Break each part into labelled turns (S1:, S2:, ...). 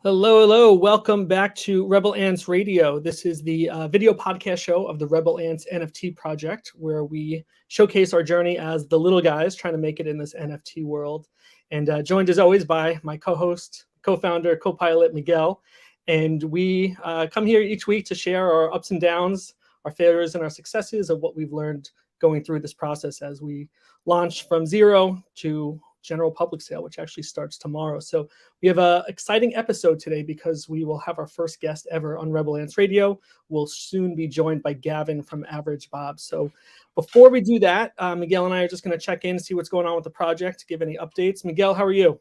S1: Hello, hello. Welcome back to Rebel Ants Radio. This is the video podcast show of the Rebel Ants NFT project, where we showcase our journey as the little guys trying to make it in this NFT world. And joined as always by my co-host, co-founder, co-pilot, Miguel. And we come here each week to share our ups and downs, our failures and our successes of what we've learned going through this process as we launch from zero to general public sale, which actually starts tomorrow. So we have an exciting episode today because we will have our first guest ever on Rebel Ants Radio. We'll soon be joined by Gavin from AverageBoB. So before we do that, Miguel and I are just going to check in, see what's going on with the project, give any updates. Miguel, how are you?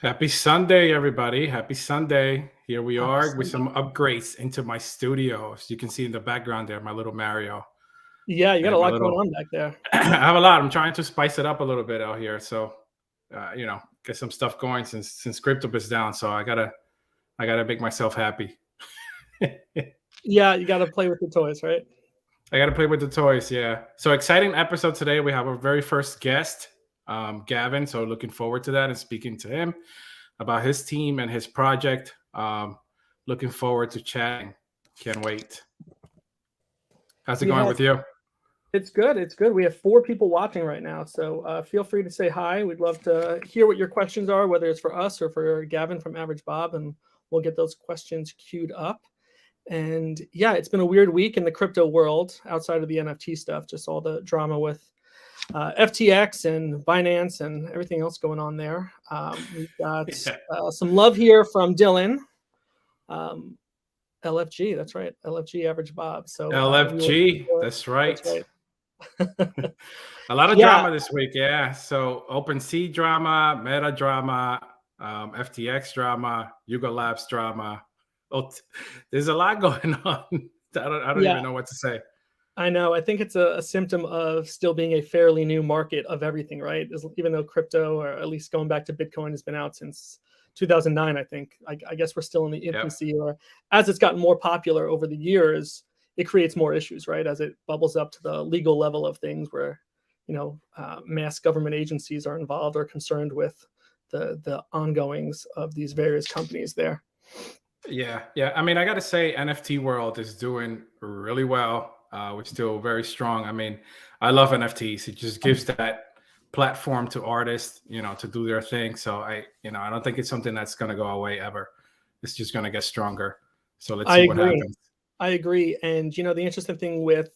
S2: Happy Sunday, everybody. Happy Sunday. Here we are with some upgrades into my studio. As you can see in the background there, my little Mario.
S1: Yeah, you got a lot going on back there.
S2: I have a lot. I'm trying to spice it up a little bit out here. So get some stuff going since crypto is down. So I gotta make myself happy.
S1: Yeah, you gotta play with the toys, right?
S2: I gotta play with the toys. Yeah. So exciting episode today. We have our very first guest, Gavin. So looking forward to that and speaking to him about his team and his project. Looking forward to chatting. Can't wait. How's it going with you?
S1: It's good. It's good. We have 4 people watching right now. So feel free to say hi. We'd love to hear what your questions are, whether it's for us or for Gavin from AverageBoB, and we'll get those questions queued up. And yeah, it's been a weird week in the crypto world outside of the NFT stuff, just all the drama with FTX and Binance and everything else going on there. We've got some love here from Dylan. LFG, that's right. LFG AverageBoB. So
S2: LFG, that's right. A lot of drama this week, yeah. So OpenSea drama, Meta drama, FTX drama, Yuga Labs drama. Oh, there's a lot going on. I don't even know what to say.
S1: I know. I think it's a symptom of still being a fairly new market of everything, right? Even though crypto, or at least going back to Bitcoin, has been out since 2009, I think. I guess we're still in the infancy, or as it's gotten more popular over the years, it creates more issues, right? As it bubbles up to the legal level of things where, mass government agencies are involved or concerned with the ongoings of these various companies there.
S2: Yeah. I mean, I got to say, NFT world is doing really well. We're still very strong. I mean, I love NFTs. It just gives that platform to artists, to do their thing. So I don't think it's something that's going to go away ever. It's just going to get stronger. So let's see what happens.
S1: I agree. And, the interesting thing with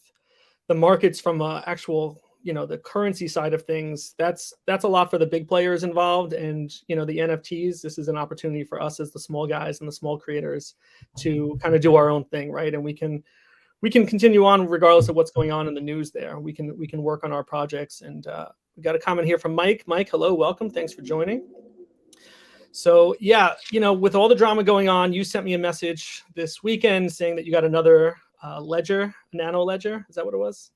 S1: the markets from actual, the currency side of things, that's a lot for the big players involved. And, the NFTs, this is an opportunity for us as the small guys and the small creators to kind of do our own thing, right? And we can continue on regardless of what's going on in the news there. We can work on our projects. And we got a comment here from Mike. Mike, hello, welcome. Thanks for joining. So yeah, with all the drama going on, you sent me a message this weekend saying that you got another ledger, nano ledger. Is that what it was?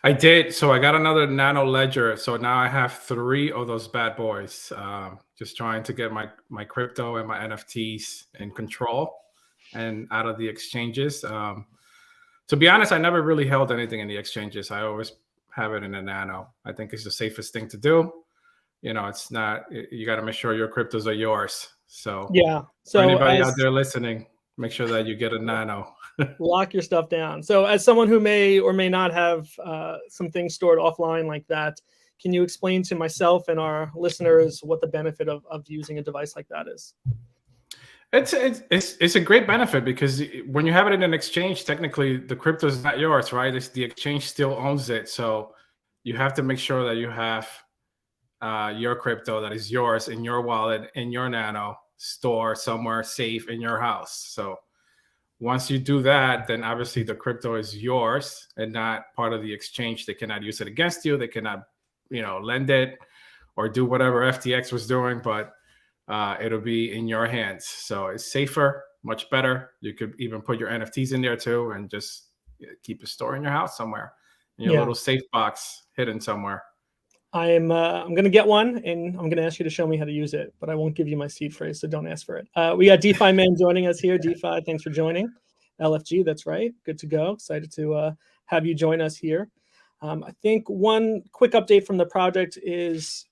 S2: I did. So I got another nano ledger. So now I have 3 of those bad boys. Just trying to get my crypto and my NFTs in control and out of the exchanges. To be honest, I never really held anything in the exchanges. I always have it in a nano. I think it's the safest thing to do. It's not, you got to make sure your cryptos are yours. So
S1: yeah. So
S2: for anybody out there listening, make sure that you get a nano.
S1: Lock your stuff down. So as someone who may or may not have some things stored offline like that, can you explain to myself and our listeners what the benefit of using a device like that is?
S2: It's a great benefit because when you have it in an exchange, technically the crypto is not yours, right? The exchange still owns it. So you have to make sure that you have your crypto that is yours in your wallet, in your nano, store somewhere safe in your house. So once you do that, then obviously the crypto is yours and not part of the exchange. They cannot use it against you. They cannot, lend it or do whatever FTX was doing, but it'll be in your hands. So it's safer, much better. You could even put your NFTs in there too and just keep a store in your house somewhere, in your little safe box hidden somewhere.
S1: I'm going to get one, and I'm going to ask you to show me how to use it, but I won't give you my seed phrase, so don't ask for it. We got DeFi Man joining us here. DeFi, thanks for joining. LFG, that's right. Good to go. Excited to have you join us here. I think one quick update from the project is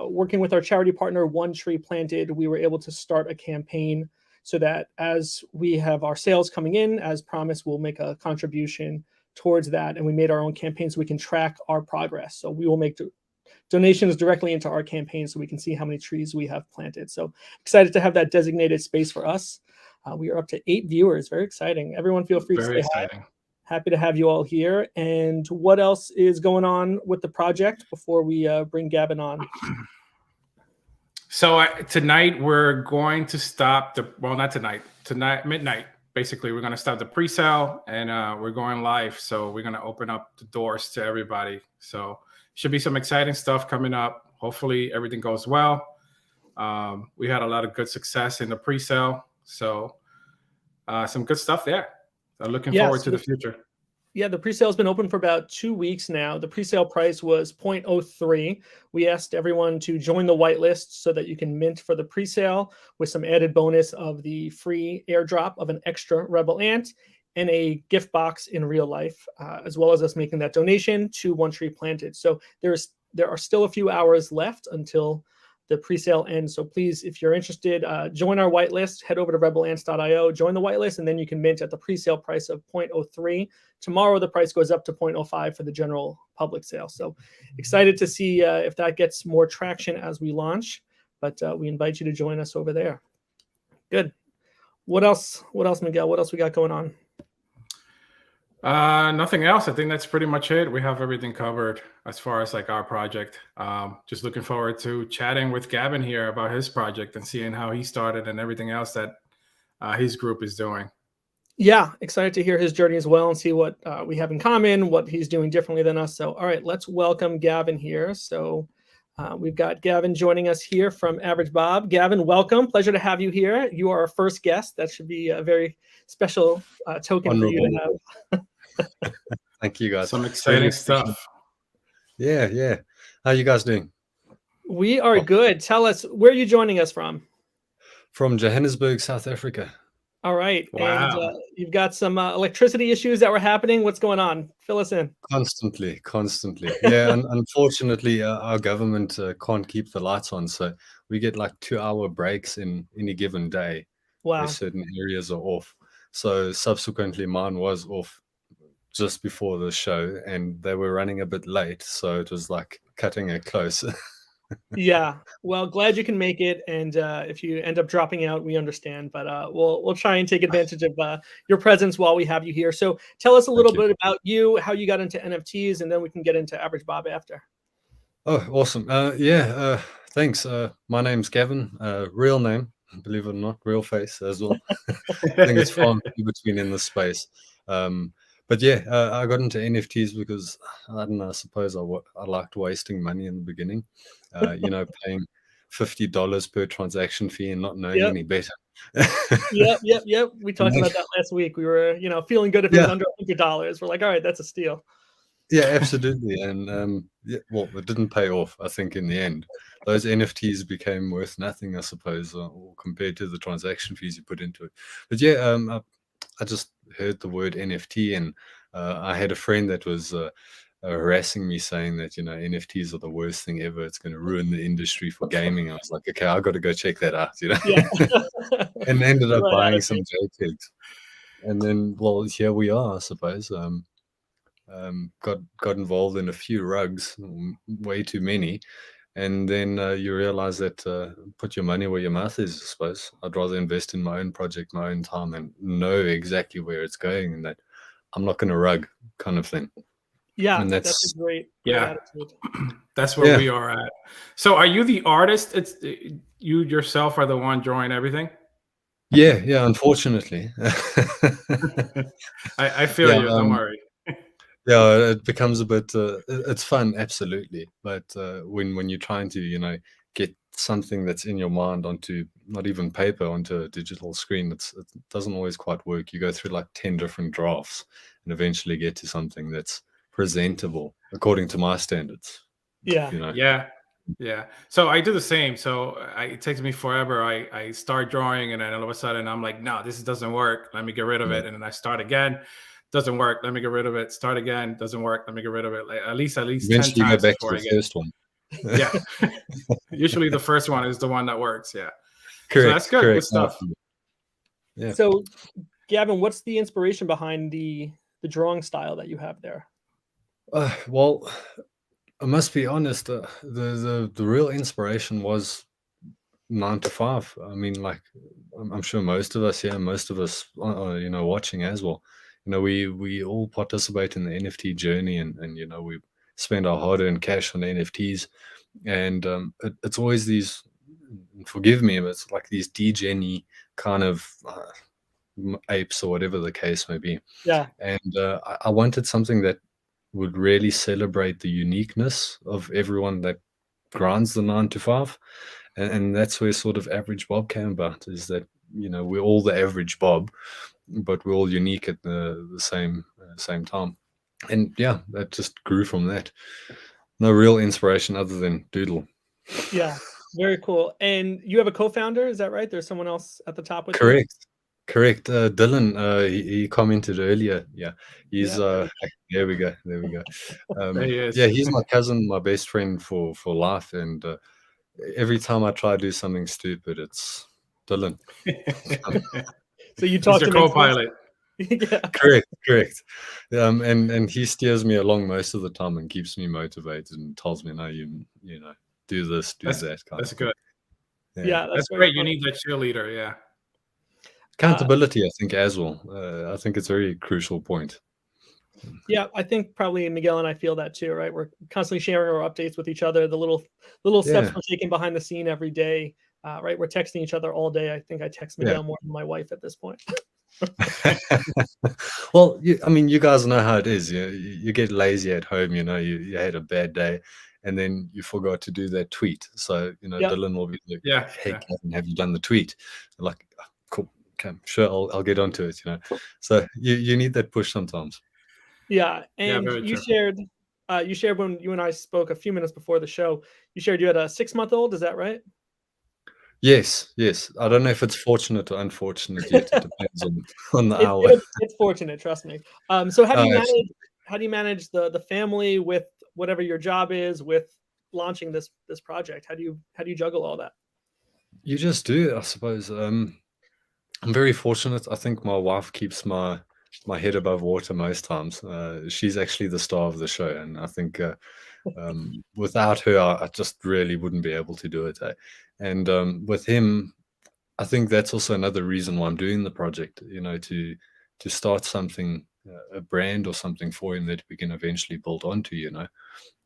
S1: working with our charity partner, One Tree Planted. We were able to start a campaign so that as we have our sales coming in, as promised, we'll make a contribution towards that. And we made our own campaign so we can track our progress. So we will make donations directly into our campaign so we can see how many trees we have planted. So excited to have that designated space for us. We are up to 8 viewers. Very exciting. Everyone feel free to say hi. Happy to have you all here. And what else is going on with the project before we bring Gavin on?
S2: So tonight we're going to stop not tonight, midnight. Basically, we're going to stop the pre-sale and we're going live. So we're going to open up the doors to everybody. So should be some exciting stuff coming up. Hopefully everything goes well. We had a lot of good success in the pre-sale. So some good stuff there. I'm looking forward to the future.
S1: Yeah, the pre-sale has been open for about 2 weeks now. The pre-sale price was 0.03. We asked everyone to join the whitelist so that you can mint for the pre-sale with some added bonus of the free airdrop of an extra Rebel Ant and a gift box in real life, as well as us making that donation to One Tree Planted. So there are still a few hours left until the pre-sale ends. So please, if you're interested, join our whitelist, head over to rebelants.io, join the whitelist, and then you can mint at the pre-sale price of 0.03. Tomorrow, the price goes up to 0.05 for the general public sale. So excited to see if that gets more traction as we launch, but we invite you to join us over there. Good. What else, Miguel? What else we got going on?
S2: Nothing else. I think that's pretty much it. We have everything covered as far as like our project. Just looking forward to chatting with Gavin here about his project and seeing how he started and everything else that his group is doing.
S1: Yeah, excited to hear his journey as well and see what we have in common, what he's doing differently than us. So, all right, let's welcome Gavin here. So we've got Gavin joining us here from AverageBoB. Gavin, welcome. Pleasure to have you here. You are our first guest. That should be a very special token for you to have.
S3: Thank you, guys.
S2: Some exciting stuff.
S3: Yeah. How are you guys doing?
S1: We are good. Tell us, where are you joining us from?
S3: From Johannesburg, South Africa.
S1: All right.
S2: Wow.
S1: And you've got some electricity issues that were happening. What's going on? Fill us in.
S3: Constantly. Yeah, and unfortunately, our government can't keep the lights on. So we get like 2-hour breaks in any given day.
S1: Wow.
S3: Where certain areas are off. So subsequently, mine was off just before the show, and they were running a bit late. So it was like cutting it close.
S1: Yeah, well, glad you can make it, and if you end up dropping out, we understand, but we'll try and take advantage of your presence while we have you here. So tell us a little bit about you, how you got into NFTs, and then we can get into AverageBoB after.
S3: Oh, awesome. Thanks. My name's Gavin, real name, believe it or not, real face as well. I think it's far in between in this space. But yeah, I got into NFTs because, I don't know, I suppose I liked wasting money in the beginning. Paying $50 per transaction fee and not knowing any better.
S1: Yep. We talked about that last week. We were, feeling good if it was under $100. We're like, all right, that's a steal.
S3: Yeah, absolutely. And it didn't pay off, I think, in the end. Those NFTs became worth nothing, I suppose, or compared to the transaction fees you put into it. But yeah, I just heard the word NFT, and I had a friend that was harassing me saying that, NFTs are the worst thing ever. It's going to ruin the industry for gaming. I was like, okay, I got to go check that out,
S1: Yeah.
S3: And ended up buying some JPEGs. And then, well, here we are, I suppose. Got involved in a few rugs, way too many. And then you realize that put your money where your mouth is, I suppose. I'd rather invest in my own project, my own time, and know exactly where it's going, and that I'm not going to rug kind of thing.
S1: Yeah,
S3: and
S1: that's a great attitude.
S2: That's where we are at. So are you the artist? It's you yourself are the one drawing everything?
S3: Yeah, unfortunately.
S2: I feel you, don't worry.
S3: Yeah, it becomes a bit, it's fun, absolutely. But when you're trying to, get something that's in your mind onto, not even paper, onto a digital screen, it doesn't always quite work. You go through like 10 different drafts and eventually get to something that's presentable according to my standards.
S1: Yeah.
S2: Yeah. So I do the same. So it takes me forever. I start drawing and then all of a sudden I'm like, no, this doesn't work. Let me get rid of it. And then I start again. Doesn't work. Let me get rid of it. Start again. Doesn't work. Let me get rid of it. Like at least
S3: eventually
S2: 10 times
S3: go back
S2: before
S3: to the first one.
S2: Yeah. Usually the first one is the one that works. Yeah.
S3: Correct.
S2: So that's good.
S3: Correct.
S2: Good stuff.
S3: Yeah.
S1: So, Gavin, what's the inspiration behind the drawing style that you have there?
S3: Well, I must be honest. The real inspiration was 9 to 5. I mean, like, I'm sure most of us here, most of us, you know, watching as well. You know, we all participate in the NFT journey, and you know, we spend our hard-earned cash on NFTs, and it's always these. Forgive me, but it's like these degen-y kind of apes or whatever the case may be.
S1: Yeah.
S3: And I wanted something that would really celebrate the uniqueness of everyone that grinds the 9 to 5. And that's where sort of AverageBoB came about, is that, you know, we're all the average Bob, but we're all unique at the same time. And yeah, that just grew from that. No real inspiration other than doodle.
S1: Yeah, very cool. And you have a co-founder, is that right? There's someone else at the top with you?
S3: Correct. Dylan, he commented earlier. Yeah, he's
S1: Yeah.
S3: there we go. There he is.
S2: Yeah,
S3: he's my cousin, my best friend for life, and every time I try to do something stupid, it's Dylan.
S1: So you talk to
S2: your co-pilot.
S1: Yeah.
S3: Correct. And he steers me along most of the time and keeps me motivated and tells me, no, you know, do this, do that.
S2: That's good.
S1: Yeah,
S2: that's great. You need that cheerleader. Yeah.
S3: Accountability, I think, as well. I think it's a very crucial point.
S1: Yeah, I think probably Miguel and I feel that too, right? We're constantly sharing our updates with each other, the little steps we're taking behind the scene every day, right? We're texting each other all day. I think I text Miguel more than my wife at this point.
S3: Well, I mean, you guys know how it is. You get lazy at home, you know, you had a bad day, and then you forgot to do that tweet. So, you know, Dylan will be like, hey, Gavin, have you done the tweet? Like, oh, cool. Okay, sure, I'll get onto it, you know. So you need that push sometimes.
S1: Yeah, and you shared when you and I spoke a few minutes before the show, you shared you had a 6-month-old, is that right?
S3: Yes. I don't know if it's fortunate or unfortunate yet. It depends on the hour.
S1: It's fortunate, trust me. So how do you manage the family with whatever your job is, with launching this project? How do you juggle all that?
S3: You just do it, I suppose. I'm very fortunate. I think my wife keeps my head above water most times. She's actually the star of the show, and I think without her, I just really wouldn't be able to do it. And with him, I think that's also another reason why I'm doing the project. You know, to start something, a brand or something for him that we can eventually build onto. You know,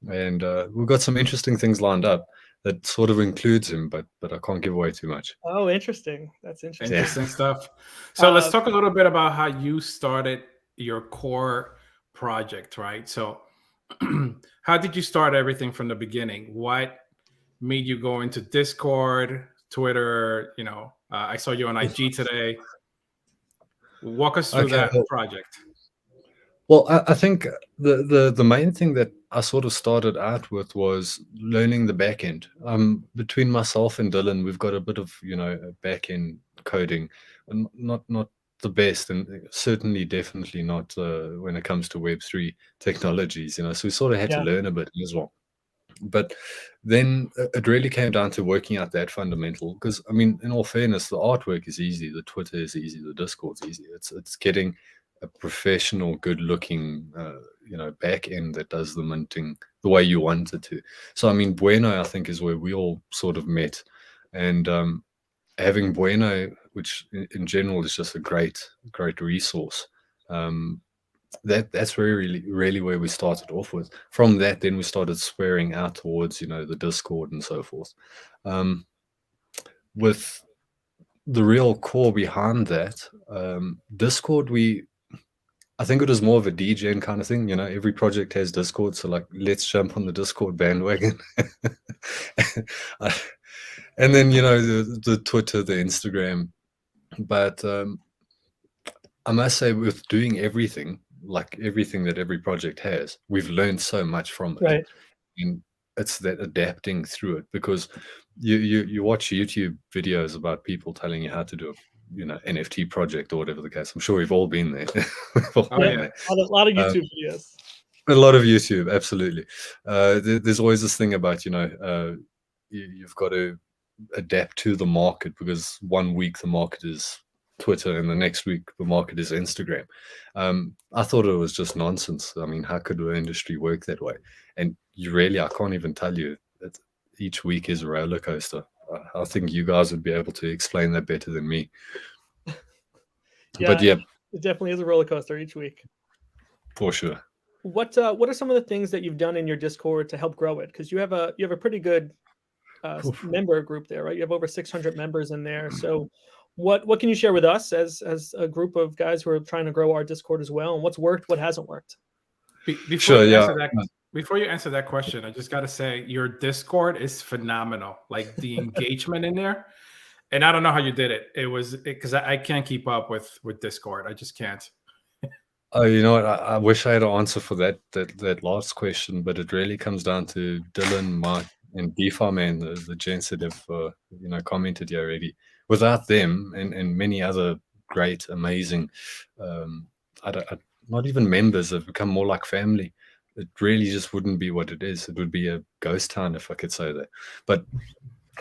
S3: and we've got some interesting things lined up that sort of includes him, but I can't give away too much.
S1: Oh, interesting. That's interesting.
S2: Interesting stuff. So let's talk a little bit about how you started your core project, right? So how did you start everything from the beginning? What made you go into Discord, Twitter? You know, I saw you on IG today. Walk us through that project.
S3: Well, I think the main thing that I sort of started out with was learning the back end. Between myself and Dylan, we've got a bit of, you know, back end coding, and not the best, and certainly definitely not when it comes to Web3 technologies. You know, so we sort of had to learn a bit as well. But then it really came down to working out that fundamental, because I mean, in all fairness, the artwork is easy, the Twitter is easy, the Discord's easy. It's getting a professional, good-looking, you know, back end that does the minting the way you want it to. So, I mean, Bueno, I think, is where we all sort of met, and having Bueno, which in general is just a great resource. That's really where we started off with. From that, then we started swearing out towards, you know, the Discord and so forth. With the real core behind that, Discord, I think it was more of a degen kind of thing. You know, every project has Discord, so like, let's jump on the Discord bandwagon. And then, you know, the Twitter, the Instagram. But I must say, with doing everything, like everything that every project has, we've learned so much from it.
S1: Right.
S3: And it's that adapting through it, because you watch YouTube videos about people telling you how to do a, you know, NFT project or whatever the case. I'm sure we've all been there.
S1: A lot of YouTube videos.
S3: A lot of YouTube, absolutely. There's always this thing about, you know, you've got to adapt to the market, because one week the market is Twitter, and the next week the market is Instagram. I thought it was just nonsense. I mean, how could the industry work that way? And I can't even tell you that each week is a roller coaster. I think you guys would be able to explain that better than me.
S1: Yeah,
S3: But yeah,
S1: it definitely is a roller coaster each week.
S3: for sure.
S1: What are some of the things that you've done in your Discord to help grow it? Because you have a pretty good member group there, right? You have over 600 members in there. So what can you share with us as a group of guys who are trying to grow our Discord as well? And what's worked, what hasn't worked?
S2: Before you answer that question, I just got to say your Discord is phenomenal. Like the engagement in there. And I don't know how you did it. It was because I can't keep up with Discord. I just can't.
S3: Oh, you know what? I wish I had an answer for that last question, but it really comes down to Dylan, Mike, and DeFi Man, the gents that have commented here already. Without them and many other great, amazing, not even members, have become more like family. It really just wouldn't be what it is. It would be a ghost town, if I could say that. But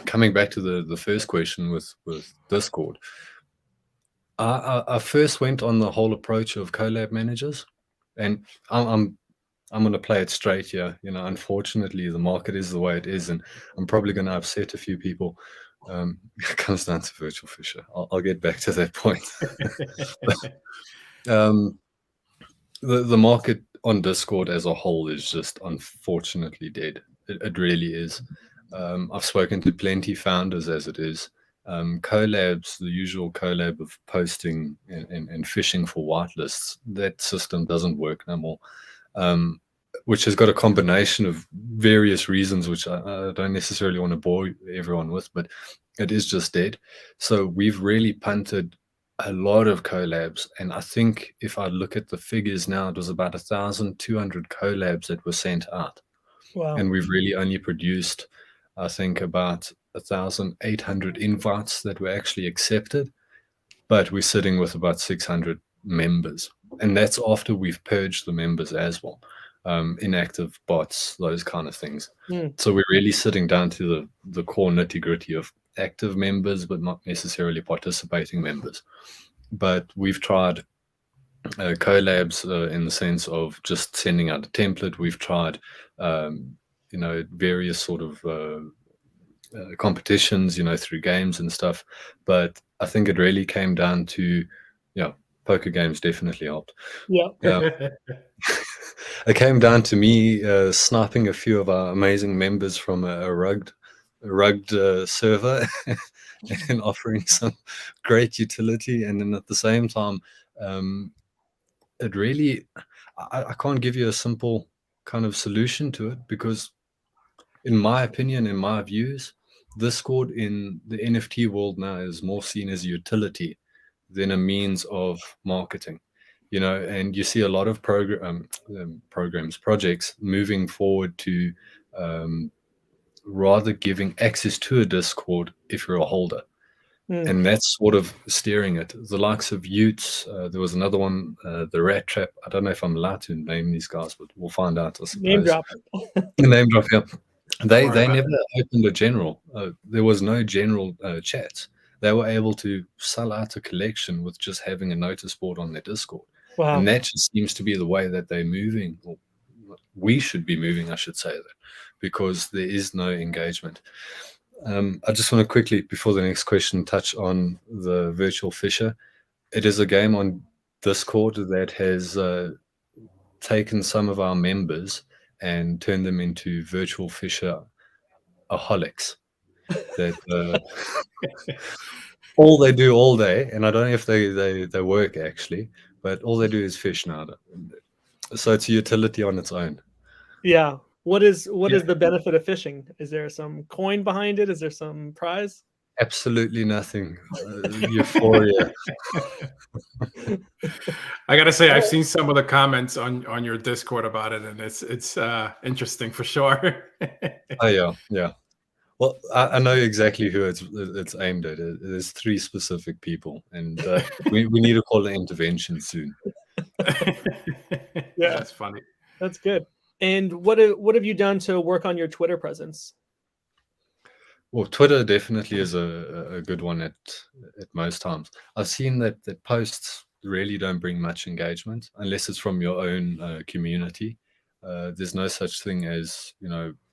S3: coming back to the first question with Discord, I first went on the whole approach of collab managers, and I'm going to play it straight here. Unfortunately, the market is the way it is, and I'm probably going to upset a few people. It comes down to Virtual Fisher. I'll get back to that point. The market on Discord as a whole is just unfortunately dead. It really is. I've spoken to plenty founders as it is. Collabs, the usual collab of posting and fishing for whitelists, that system doesn't work no more, which has got a combination of various reasons, which I don't necessarily want to bore everyone with, but it is just dead. So we've really punted a lot of collabs, and I think if I look at the figures now, it was about 1,200 collabs that were sent out.
S1: Wow.
S3: And we've really only produced, I think, about 1,800 invites that were actually accepted, but we're sitting with about 600 members, and that's after we've purged the members as well, inactive bots, those kind of things. So we're really sitting down to the core nitty-gritty of active members, but not necessarily participating members. But we've tried collabs in the sense of just sending out a template. We've tried various sort of competitions, through games and stuff. But I think it really came down to, poker games definitely helped.
S1: Yeah.
S3: It came down to me sniping a few of our amazing members from a rugged server and offering some great utility. And then at the same time, it really, I can't give you a simple kind of solution to it, because in my opinion, in my views, Discord in the NFT world now is more seen as a utility than a means of marketing, and you see a lot of projects moving forward to rather giving access to a Discord if you're a holder. And that's sort of steering it. The likes of Utes, there was another one, the Rat Trap. I don't know if I'm allowed to name these guys, but we'll find out, I suppose.
S1: Name drop.
S3: Name drop, yeah. They never opened a general. There was no general chat. They were able to sell out a collection with just having a notice board on their Discord.
S1: Wow.
S3: And that just seems to be the way that they're moving, or we should be moving, I should say that, because there is no engagement. I just want to quickly, before the next question, touch on the Virtual Fisher. It is a game on Discord that has taken some of our members and turned them into Virtual Fisher aholics. That all they do all day, and I don't know if they work actually, but all they do is fish now. So it's a utility on its own.
S1: Yeah. What is the benefit of fishing? Is there some coin behind it? Is there some prize?
S3: Absolutely nothing. Euphoria.
S2: I gotta say, I've seen some of the comments on your Discord about it, and it's interesting for sure.
S3: Oh yeah. Well, I know exactly who it's aimed at. There's 3 specific people, and we need to call an intervention soon.
S1: Yeah,
S2: that's funny.
S1: That's good. And what have you done to work on your Twitter presence?
S3: Well, Twitter definitely is a good one at most times. I've seen that posts really don't bring much engagement unless it's from your own community. There's no such thing as,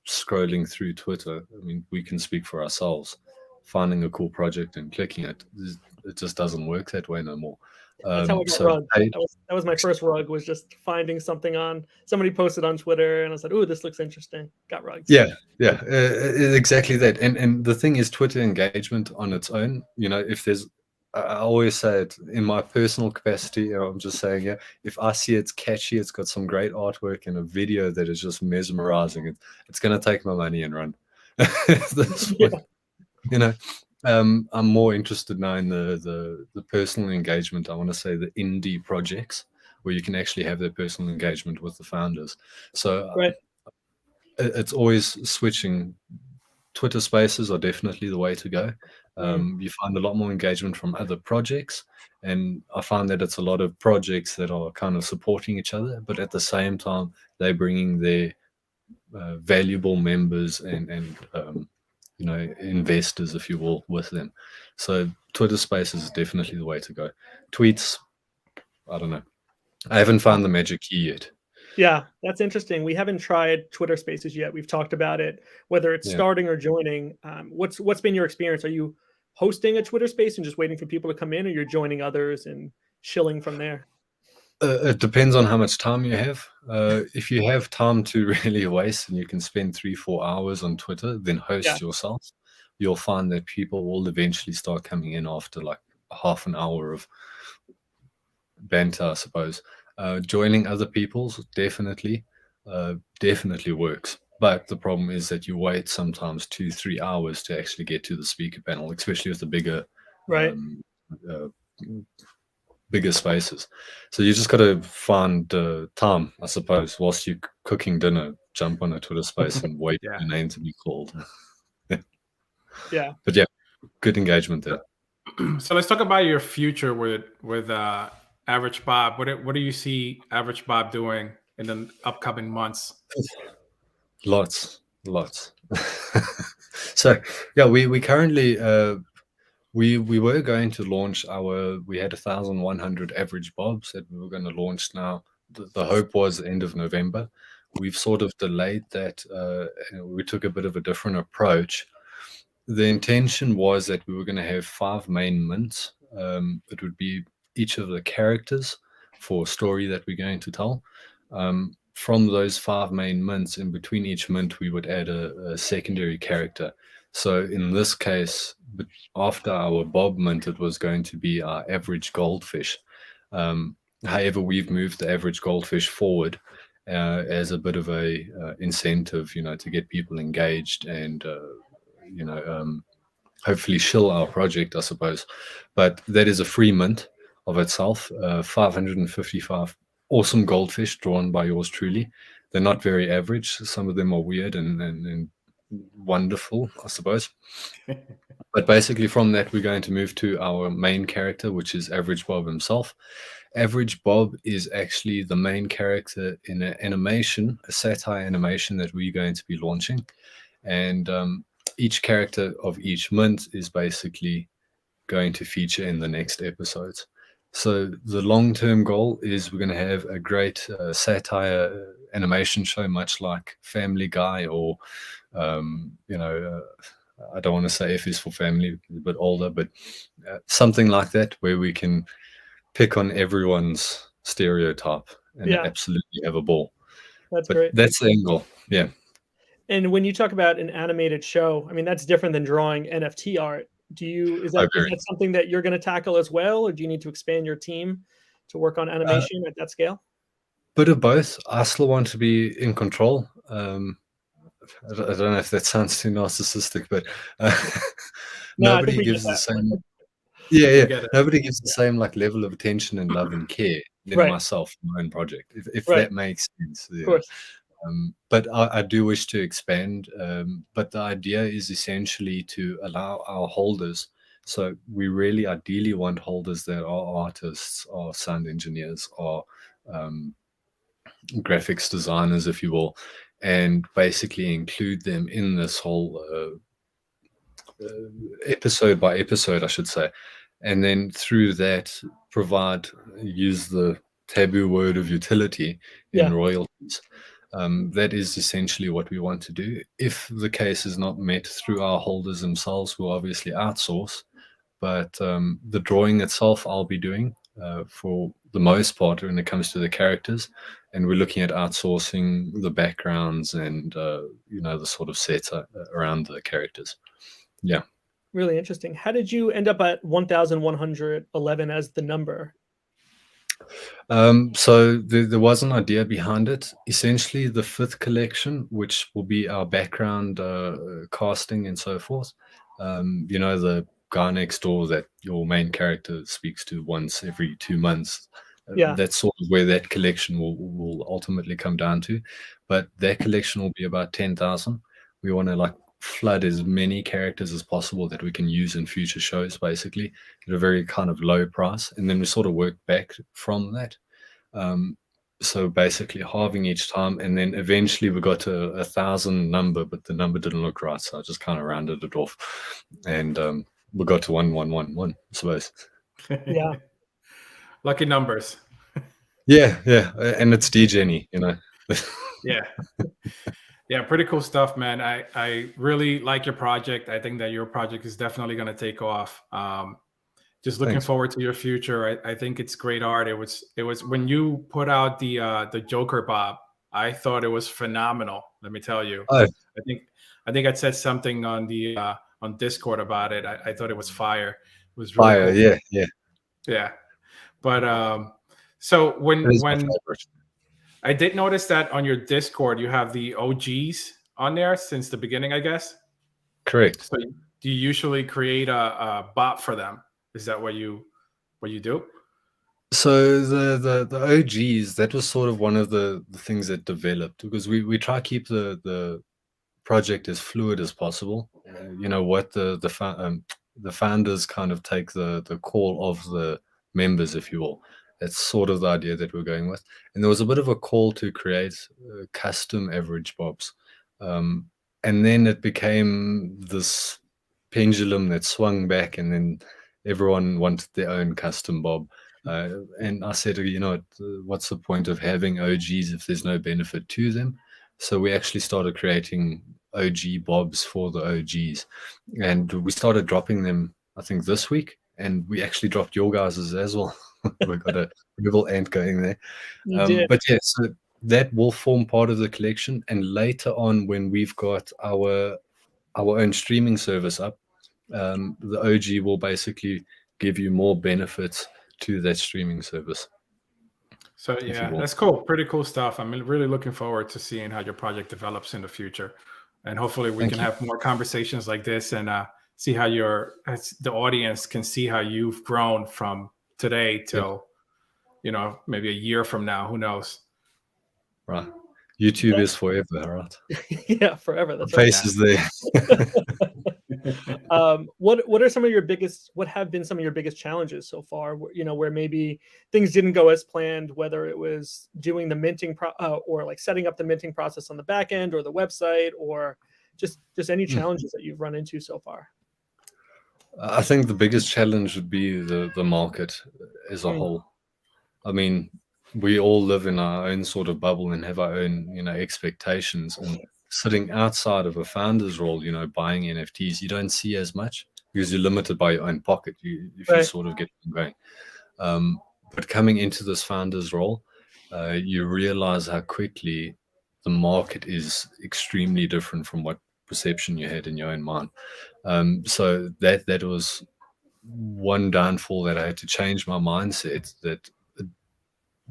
S3: scrolling through Twitter. I mean, we can speak for ourselves. Finding a cool project and clicking it just doesn't work that way no more.
S1: That's how I got
S3: So
S1: rugged. That was my first rug, was just finding something on, somebody posted on Twitter and I said, "Ooh, this looks interesting." Got rugged.
S3: Yeah, exactly that. And the thing is, Twitter engagement on its own, if there's, I always say it in my personal capacity, I'm just saying, yeah, if I see it's catchy, it's got some great artwork and a video that is just mesmerizing, it's going to take my money and run. That's
S1: Yeah.
S3: what, I'm more interested now in the personal engagement. I want to say the indie projects where you can actually have their personal engagement with the founders. So
S1: Right.
S3: it's always switching. Twitter Spaces are definitely the way to go. You find a lot more engagement from other projects, and I find that it's a lot of projects that are kind of supporting each other, but at the same time they're bringing their valuable members and investors, if you will, with them. So Twitter Spaces is definitely the way to go. Tweets, I don't know. I haven't found the magic key yet.
S1: Yeah, that's interesting. We haven't tried Twitter Spaces yet. We've talked about it, whether it's starting or joining. What's been your experience? Are you hosting a Twitter Space and just waiting for people to come in, or you're joining others and shilling from there?
S3: It depends on how much time you have. If you have time to really waste and you can spend 3-4 hours on Twitter, then host yourself. You'll find that people will eventually start coming in after like half an hour of banter, I suppose. Joining other people's definitely works. But the problem is that you wait sometimes 2-3 hours to actually get to the speaker panel, especially with the bigger bigger spaces. So you just got to find time, I suppose, whilst you're cooking dinner, jump on a Twitter space and wait for your name to be called.
S1: Yeah.
S3: But yeah, good engagement there.
S2: So let's talk about your future with AverageBoB. What do you see AverageBoB doing in the upcoming months?
S3: Lots. So yeah, we currently we were going to launch we had 1,100 AverageBoBs that we were going to launch now. The hope was the end of November. We've sort of delayed that. We took a bit of a different approach. The intention was that we were going to have 5 main mints. It would be each of the characters for a story that we're going to tell. From those 5 main mints, in between each mint, we would add a secondary character. So in this case, after our Bob mint, it was going to be our average goldfish. However, we've moved the average goldfish forward as a bit of a incentive, to get people engaged and, hopefully shill our project, I suppose. But that is a free mint of itself, 555 awesome goldfish drawn by yours truly. They're not very average. Some of them are weird and wonderful, I suppose. But basically from that, we're going to move to our main character, which is AverageBoB himself. AverageBoB is actually the main character in an animation, a satire animation that we're going to be launching. And each character of each mint is basically going to feature in the next episodes. So the long-term goal is we're going to have a great satire animation show, much like Family Guy or, I don't want to say F is for family, a bit older, but something like that, where we can pick on everyone's stereotype and absolutely have a ball.
S1: That's great.
S3: That's the end goal. Yeah.
S1: And when you talk about an animated show, I mean, that's different than drawing NFT art. Is that something that you're going to tackle as well, or do you need to expand your team to work on animation at that scale?
S3: Bit of both. I still want to be in control. I don't know if that sounds too narcissistic, but nobody gives the same. Nobody gives the same level of attention and love and care than myself, my own project. If that makes sense.
S1: Of course.
S3: But I do wish to expand. But the idea is essentially to allow our holders. So we really ideally want holders that are artists, or sound engineers, or graphics designers, if you will, and basically include them in this whole episode by episode, I should say, and then through that use the taboo word of utility in
S1: Yeah.
S3: royalties. That is essentially what we want to do. If the case is not met through our holders themselves, we'll obviously outsource. But the drawing itself, I'll be doing for the most part when it comes to the characters, and we're looking at outsourcing the backgrounds and the sort of sets around the characters. Yeah.
S1: Really interesting. How did you end up at 1,111 as the number?
S3: So there was an idea behind it. Essentially, the 5th collection, which will be our background casting and so forth. The guy next door that your main character speaks to once every 2 months.
S1: Yeah.
S3: That's sort of where that collection will ultimately come down to. But that collection will be about 10,000. We want to flood as many characters as possible that we can use in future shows, basically at a very kind of low price, and then we sort of work back from that. So basically halving each time, and then eventually we got to 1,000 number, but the number didn't look right, so I just kind of rounded it off, and we got to 1111, I suppose.
S1: Yeah.
S2: Lucky numbers.
S3: Yeah, and it's D-Jenny,
S2: Yeah. Yeah, pretty cool stuff, man. I really like your project. I think that your project is definitely going to take off. Just looking
S3: Thanks.
S2: forward to your future. I think it's great art. It was when you put out the Joker Bob, I thought it was phenomenal. Let me tell you.
S3: Oh.
S2: I think I said something on the on Discord about it. I thought it was fire. It was really
S3: fire.
S2: Cool. Yeah. But so when I did notice that on your Discord, you have the OGs on there since the beginning, I guess.
S3: Correct.
S2: So do you usually create a bot for them? Is that what you do?
S3: So the OGs, that was sort of one of the things that developed, because we try to keep the project as fluid as possible. What the founders kind of take the call of the members, if you will. That's sort of the idea that we're going with. And there was a bit of a call to create custom AverageBoBs. And then it became this pendulum that swung back, and then everyone wanted their own custom Bob. And I said, what's the point of having OGs if there's no benefit to them? So we actually started creating OG Bobs for the OGs. And we started dropping them, I think, this week. And we actually dropped your guys's as well. We got a Rebel Ant going there. But yeah, so that will form part of the collection. And later on, when we've got our own streaming service up, the OG will basically give you more benefits to that streaming service.
S2: So yeah, that's cool. Pretty cool stuff. I'm really looking forward to seeing how your project develops in the future. And hopefully we can have more conversations like this and see how the audience can see how you've grown from today till, maybe a year from now. Who knows?
S3: Right. YouTube is forever, right?
S1: Yeah, forever. That's
S3: face is there.
S1: What have been some of your biggest challenges so far? Where maybe things didn't go as planned, whether it was doing the minting or setting up the minting process on the back end, or the website, or just any challenges that you've run into so far.
S3: I think the biggest challenge would be the market as a whole. I mean, we all live in our own sort of bubble and have our own, expectations. And sitting outside of a founder's role, buying NFTs, you don't see as much because you're limited by your own pocket. You sort of get going. But coming into this founder's role, you realize how quickly the market is extremely different from what perception you had in your own mind. So that was one downfall, that I had to change my mindset, that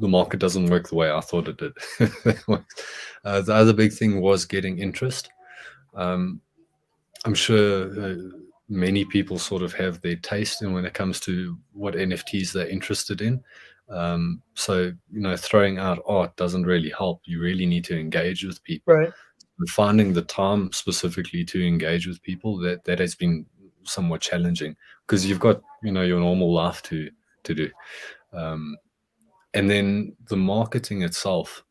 S3: the market doesn't work the way I thought it did. The other big thing was getting interest. I'm sure many people sort of have their taste in when it comes to what NFTs they're interested in. So, throwing out art doesn't really help. You really need to engage with people.
S1: Right.
S3: Finding the time specifically to engage with people, that has been somewhat challenging, because you've got, your normal life to do. And then the marketing itself.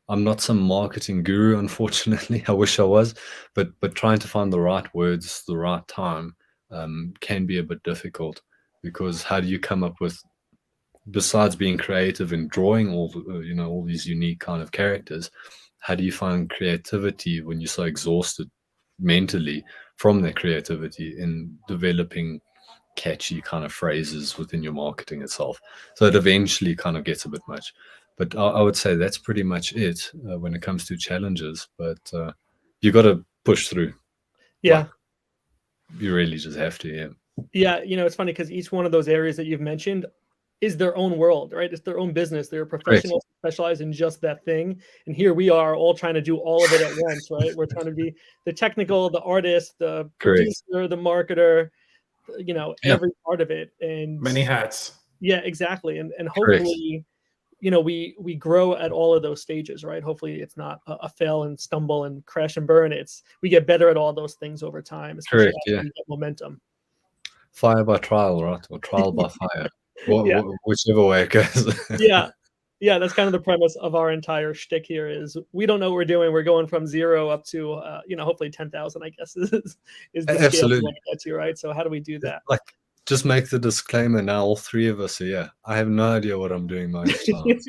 S3: I'm not some marketing guru, unfortunately. I wish I was, but trying to find the right words, the right time, can be a bit difficult, because how do you come up with, besides being creative and drawing all all these unique kind of characters, how do you find creativity when you're so exhausted mentally from that creativity in developing catchy kind of phrases within your marketing itself? So it eventually kind of gets a bit much. But I would say that's pretty much it when it comes to challenges. But you got to push through.
S1: Yeah.
S3: Like, you really just have to. Yeah.
S1: Yeah. You know, it's funny because each one of those areas that you've mentioned is their own world, right? It's their own business. They're professionals who specialize in just that thing. And here we are all trying to do all of it at once, right? We're trying to be the technical, the artist, the producer, the marketer, every part of it. And
S2: many hats.
S1: Yeah, exactly. And hopefully, we grow at all of those stages, right? Hopefully it's not a fail and stumble and crash and burn. We get better at all those things over time, especially after we get momentum.
S3: Fire by trial, right? Or trial by fire. Whichever way it goes.
S1: Yeah, that's kind of the premise of our entire shtick here. Is we don't know what we're doing. We're going from 0 up to hopefully 10,000. I guess is the scale we want to get to, right? So how do we do that?
S3: Like, just make the disclaimer now. All three of us are here. I have no idea what I'm doing most times.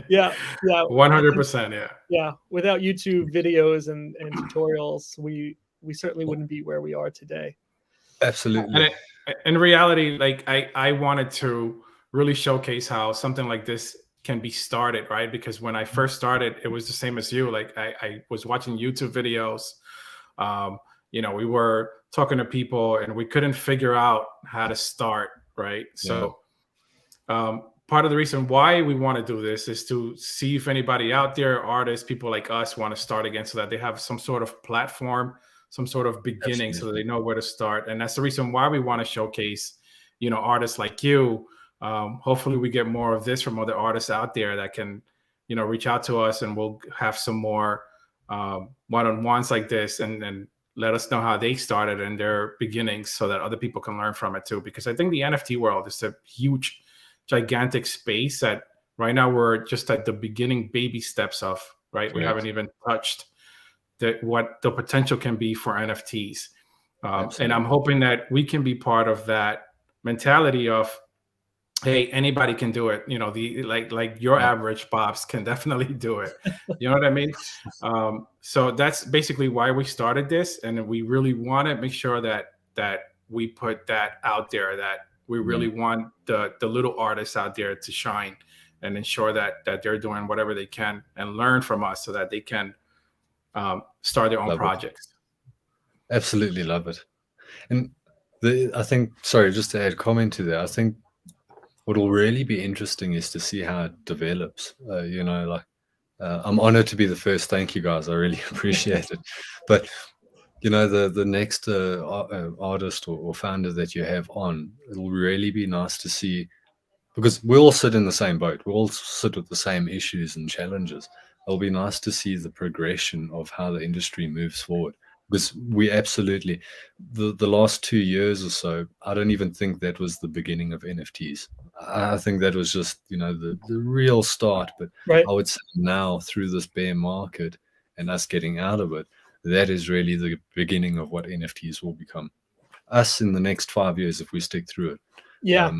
S1: Yeah,
S2: 100%.
S1: Yeah. Without YouTube videos and tutorials, we certainly wouldn't be where we are today.
S3: Absolutely.
S2: And in reality, like I wanted to really showcase how something like this can be started, right? Because when I first started, it was the same as you. Like I was watching YouTube videos. We were talking to people and we couldn't figure out how to start, right? Yeah. So part of the reason why we want to do this is to see if anybody out there, artists, people like us, want to start again, so that they have some sort of platform, some sort of beginning, so that they know where to start. And that's the reason why we want to showcase, artists like you. Hopefully we get more of this from other artists out there that can, reach out to us, and we'll have some more one-on-ones like this, and let us know how they started and their beginnings, so that other people can learn from it too. Because I think the NFT world is a huge, gigantic space that right now we're just at the beginning baby steps of, right? We haven't even touched what the potential can be for NFTs. And I'm hoping that we can be part of that mentality of, hey, anybody can do it. Like your average Bobs can definitely do it. You know what I mean? So that's basically why we started this. And we really want to make sure that we put that out there, that we really want the little artists out there to shine, and ensure that they're doing whatever they can and learn from us, so that they can start their own projects.
S3: Absolutely love it. And I think, sorry, just to add comment to that, I think what will really be interesting is to see how it develops. I'm honored to be the first. Thank you, guys. I really appreciate it. But the next artist or founder that you have on, it'll really be nice to see, because we all sit in the same boat. We all sit with the same issues and challenges. It'll be nice to see the progression of how the industry moves forward. Because we absolutely, the last 2 years or so, I don't even think that was the beginning of NFTs. I think that was just, the real start. But I would say now, through this bear market and us getting out of it, that is really the beginning of what NFTs will become. Us in the next 5 years, if we stick through it.
S1: Yeah.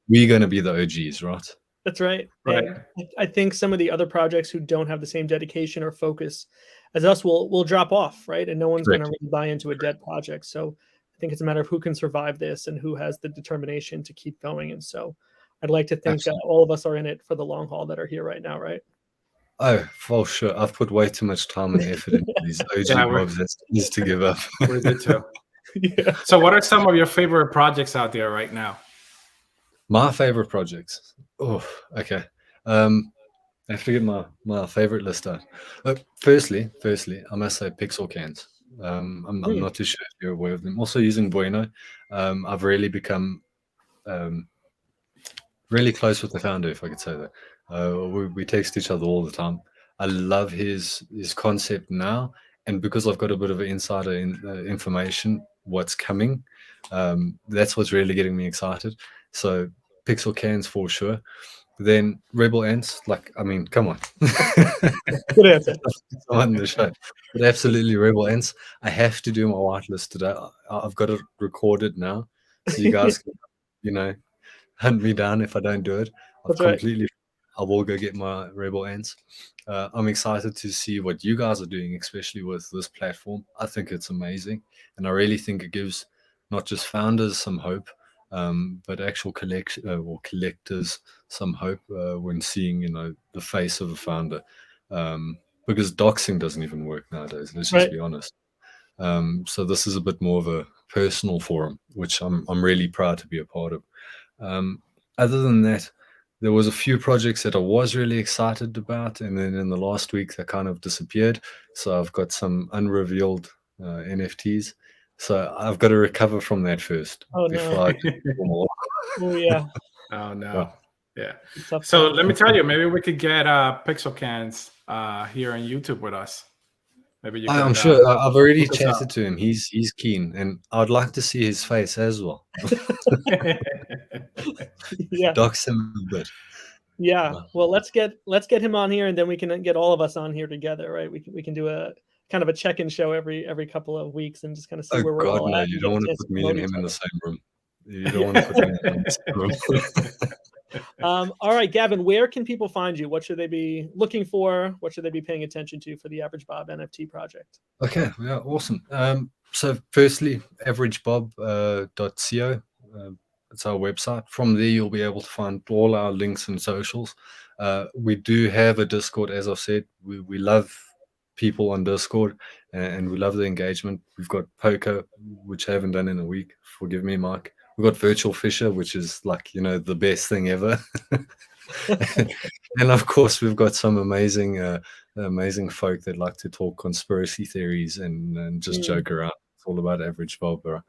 S3: We're going to be the OGs, right?
S1: That's right. And I think some of the other projects who don't have the same dedication or focus as us will drop off, right? And no one's going to really buy into a dead project. So I think it's a matter of who can survive this and who has the determination to keep going. And so I'd like to think that all of us are in it for the long haul that are here right now, right?
S3: Oh, for sure. I've put way too much time and effort into these OG mobs that needs to give up.
S2: We did too. So what are some of your favorite projects out there right now?
S3: My favorite projects. Oh, okay. I have to get my favorite list out. Firstly, I must say PixelCanz. I'm not too sure if you're aware of them. Also using Bueno. I've really become really close with the founder, if I could say that. We text each other all the time. I love his concept now, and because I've got a bit of insider information, what's coming, that's what's really getting me excited. So PixelCanz for sure. then Rebel Ants. Like, I mean, come on.
S1: Good answer.
S3: On the show. But absolutely, Rebel Ants. I have to do my whitelist today. I've got it recorded now, so you guys can, you know, hunt me down if I don't do it.
S1: That's right.
S3: I will go get my Rebel Ants. I'm excited to see what you guys are doing, especially with this platform. I think it's amazing, and I really think it gives not just founders some hope, but actual collectors some hope when seeing, you know, the face of a founder. Because doxing doesn't even work nowadays. Let's just be honest. So this is a bit more of a personal forum, which I'm really proud to be a part of. Other than that, there was a few projects that I was really excited about, and then in the last week they kind of disappeared. So I've got some unrevealed NFTs. So I've got to recover from that first.
S1: Oh,
S3: before
S1: no.
S3: I do more.
S1: Oh, yeah.
S2: Oh no. Yeah.
S1: Tough
S2: So
S1: time.
S2: let me tell you, maybe we could get PixelCanz here on YouTube with us. Maybe you
S3: I'm
S2: could,
S3: sure I've already
S2: look us up.
S3: chatted to him. He's keen, and I'd like to see his face as well.
S1: Yeah.
S3: Dox him a bit.
S1: Yeah. Well, let's get him on here, and then we can get all of us on here together, right? We can do a kind of a check-in show every couple of weeks and just kind of see where we're all
S3: no,
S1: at.
S3: you
S1: and
S3: don't
S1: get a
S3: want to
S1: chance
S3: put
S1: to
S3: me
S1: promote
S3: and
S1: each
S3: him in
S1: other.
S3: the same room. You don't want to put me in the same room.
S1: All right, Gavin, where can people find you? What should they be looking for? What should they be paying attention to for the AverageBoB NFT project?
S3: Okay, yeah, awesome. So firstly, AverageBoB.co. It's our website. From there, you'll be able to find all our links and socials. We do have a Discord, as I've said. We love people on Discord, and we love the engagement. We've got Poker, which I haven't done in a week. Forgive me, Mike. We've got Virtual Fisher, which is like, you know, the best thing ever. And of course, we've got some amazing folk that like to talk conspiracy theories and just joke around. It's all about AverageBoB.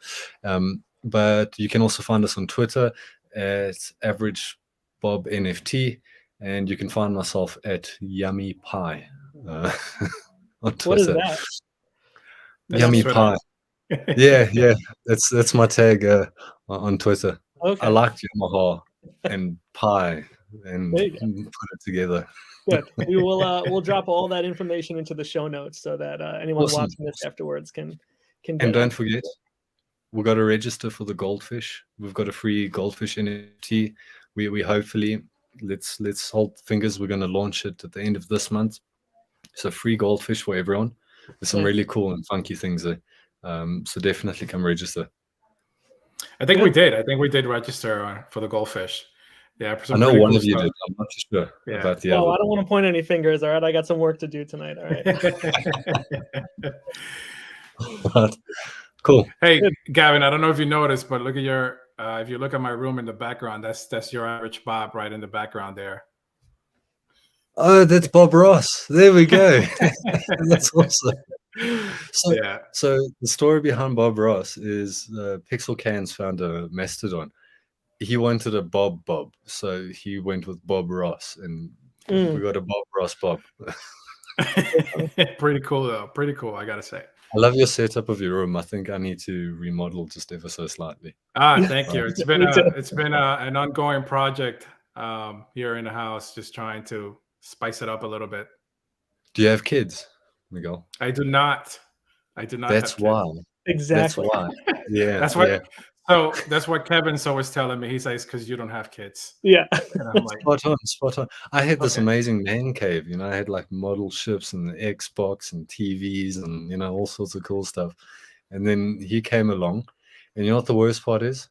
S3: But you can also find us on Twitter at AverageBoB NFT, and you can find myself at Yummy Pie on Twitter.
S1: What is that?
S3: Yummy Pie. Yeah. That's my tag on Twitter.
S1: Okay.
S3: I like Yamaha and pie and put it together.
S1: Good. We will we'll drop all that information into the show notes so that anyone watching this afterwards can get.
S3: And don't forget, we've got to register for the goldfish. We've got a free goldfish NFT. We hopefully, let's hold fingers, we're going to launch it at the end of this month. So free goldfish for everyone. There's some really cool and funky things there. So definitely come register.
S2: I think we did register for the goldfish. Yeah,
S3: I know one of you did. I'm not sure about the other.
S1: I don't want to point any fingers. All right, I got some work to do tonight. All right.
S3: Cool.
S2: Hey, Gavin, I don't know if you noticed, but look at your. If you look at my room in the background, that's your AverageBoB right in the background there.
S3: Oh, that's Bob Ross. There we go. That's awesome. So the story behind Bob Ross is PixelCanz founder Mastodon. He wanted a Bob, so he went with Bob Ross, and we got a Bob Ross Bob.
S2: Pretty cool though. Pretty cool, I gotta say.
S3: I love your setup of your room. I think I need to remodel just ever so slightly.
S2: Thank you. It's been an ongoing project here in the house, just trying to spice it up a little bit.
S3: Do you have kids, Miguel?
S2: I do not.
S3: That's why.
S1: Exactly.
S3: That's why. Yeah.
S2: That's what. Yeah. So that's what Kevin's always telling me. He says, "Because you don't have kids."
S1: Yeah.
S2: And I'm like,
S3: spot on. I had this amazing man cave. You know, I had like model ships and the Xbox and TVs and, you know, all sorts of cool stuff. And then he came along, and you know what the worst part is?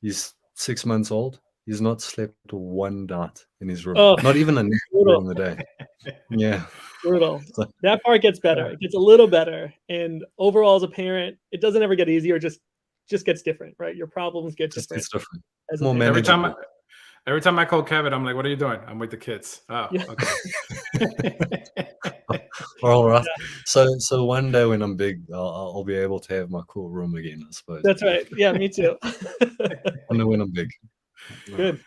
S3: He's 6 months old. He's not slept one night in his room.
S1: Oh,
S3: not even a nap during the day. Yeah.
S1: Brutal. That part gets better. It gets a little better. And overall, as a parent, it doesn't ever get easier. Just gets different, right? Your problems get different.
S3: It's different.
S1: As
S3: more
S2: manageable. Every time I call Kevin, I'm like, "What are you doing?" "I'm with the kids." "Oh, okay."
S3: All right. So one day when I'm big, I'll be able to have my cool room again, I suppose.
S1: That's right. Yeah, me too.
S3: I know when I'm big.
S1: Good.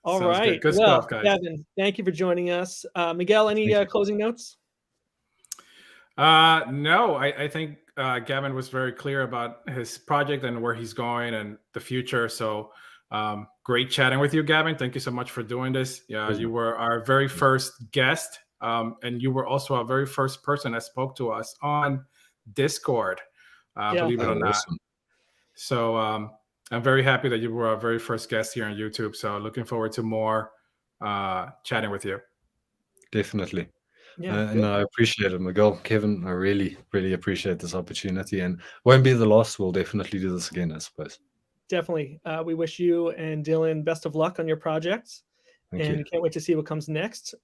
S1: All
S2: Sounds
S1: right.
S2: Good stuff, guys.
S1: Gavin, thank you for joining us. Miguel, any closing notes?
S2: No, I think Gavin was very clear about his project and where he's going and the future. So Great chatting with you, Gavin. Thank you so much for doing this. Yeah, you were our very first guest, and you were also our very first person that spoke to us on Discord, believe it or not.
S3: Awesome.
S2: So I'm very happy that you were our very first guest here on YouTube. So looking forward to more chatting with you.
S3: Definitely.
S1: Yeah,
S3: and I appreciate it, Miguel, Kevin. I really, really appreciate this opportunity, and won't be the last. We'll definitely do this again, I suppose.
S1: definitely. We wish you and Dylan best of luck on your projects.
S3: Thank
S1: and
S3: you.
S1: can't wait to see what comes next.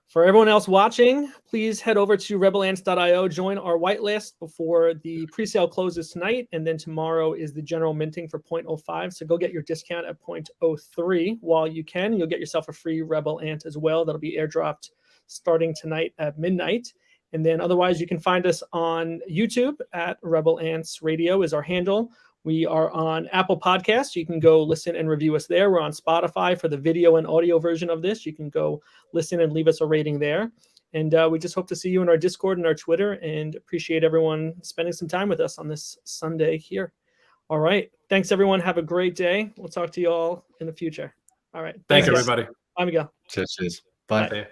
S1: For everyone else watching, please head over to rebelants.io, join our whitelist before the pre-sale closes tonight, and then tomorrow is the general minting for 0.05. So go get your discount at 0.03 while you can. You'll get yourself a free Rebel Ant as well. That'll be airdropped starting tonight at midnight. And then otherwise, you can find us on YouTube at Rebel Ants Radio is our handle. We are on Apple Podcasts. You can go listen and review us there. We're on Spotify for the video and audio version of this. You can go listen and leave us a rating there. And we just hope to see you in our Discord and our Twitter, and appreciate everyone spending some time with us on this Sunday here. All right. Thanks, everyone. Have a great day. We'll talk to you all in the future. All right.
S2: Thank you, everybody.
S1: Bye, Miguel.
S3: Cheers. Bye.
S2: Bye.